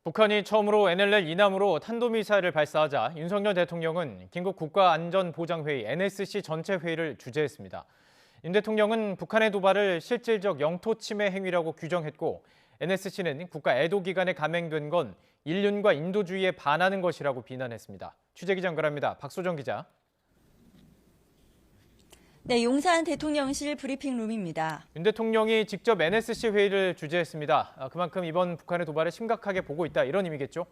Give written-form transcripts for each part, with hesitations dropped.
북한이 처음으로 NLL 이남으로 탄도미사일을 발사하자 윤석열 대통령은 긴급 국가안전보장회의 NSC 전체 회의를 주재했습니다. 윤 대통령은 북한의 도발을 실질적 영토 침해 행위라고 규정했고 NSC는 국가 애도 기간에 감행된 건 인륜과 인도주의에 반하는 것이라고 비난했습니다. 취재기자 연결합니다. 박소정 기자. 네, 용산 대통령실 브리핑룸입니다. 윤 대통령이 직접 NSC 회의를 주재했습니다. 그만큼 이번 북한의 도발을 심각하게 보고 있다, 이런 의미겠죠?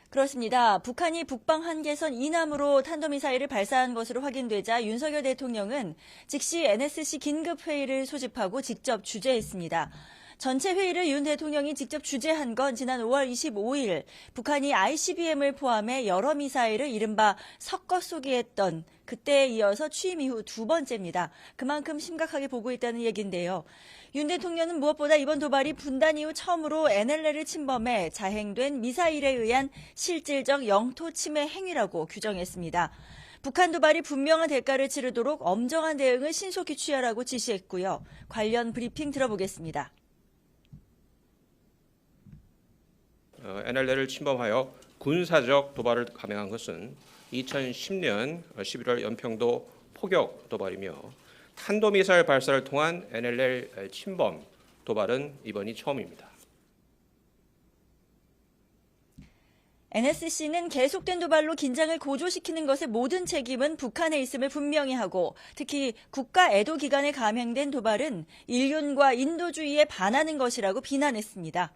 그렇습니다. 북한이 북방 한계선 이남으로 탄도미사일을 발사한 것으로 확인되자 윤석열 대통령은 즉시 NSC 긴급회의를 소집하고 직접 주재했습니다. 전체 회의를 윤 대통령이 직접 주재한 건 지난 5월 25일 북한이 ICBM을 포함해 여러 미사일을 이른바 섞어 쏘기 했던 그때에 이어서 취임 이후 두 번째입니다. 그만큼 심각하게 보고 있다는 얘기인데요. 윤 대통령은 무엇보다 이번 도발이 분단 이후 처음으로 NLL을 침범해 자행된 미사일에 의한 실질적 영토 침해 행위라고 규정했습니다. 북한 도발이 분명한 대가를 치르도록 엄정한 대응을 신속히 취하라고 지시했고요. 관련 브리핑 들어보겠습니다. NLL을 침범하여 군사적 도발을 감행한 것은 2010년 11월 연평도 포격 도발이며 탄도미사일 발사를 통한 NLL 침범 도발은 이번이 처음입니다. NSC는 계속된 도발로 긴장을 고조시키는 것의 모든 책임은 북한에 있음을 분명히 하고 특히 국가 애도 기간에 감행된 도발은 인륜과 인도주의에 반하는 것이라고 비난했습니다.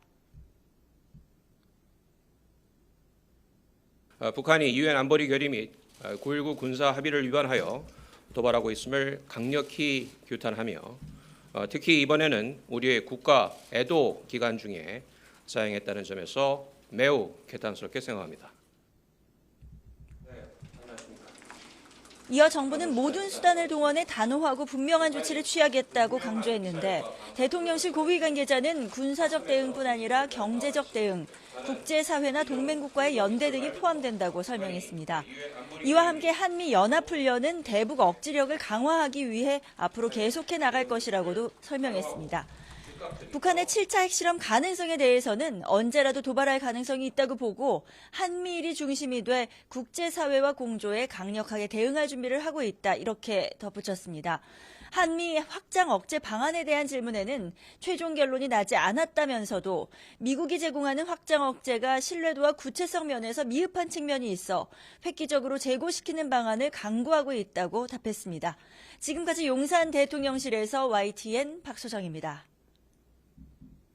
북한이 유엔 안보리 결의 및 9.19 군사 합의를 위반하여 도발하고 있음을 강력히 규탄하며 특히 이번에는 우리의 국가 애도 기간 중에 사행했다는 점에서 매우 개탄스럽게 생각합니다. 이어 정부는 모든 수단을 동원해 단호하고 분명한 조치를 취하겠다고 강조했는데 대통령실 고위 관계자는 군사적 대응뿐 아니라 경제적 대응, 국제사회나 동맹국과의 연대 등이 포함된다고 설명했습니다. 이와 함께 한미연합훈련은 대북 억지력을 강화하기 위해 앞으로 계속해 나갈 것이라고도 설명했습니다. 북한의 7차 핵실험 가능성에 대해서는 언제라도 도발할 가능성이 있다고 보고 한미일이 중심이 돼 국제사회와 공조에 강력하게 대응할 준비를 하고 있다, 이렇게 덧붙였습니다. 한미 확장 억제 방안에 대한 질문에는 최종 결론이 나지 않았다면서도 미국이 제공하는 확장 억제가 신뢰도와 구체성 면에서 미흡한 측면이 있어 획기적으로 재고시키는 방안을 강구하고 있다고 답했습니다. 지금까지 용산 대통령실에서 YTN 박소정입니다.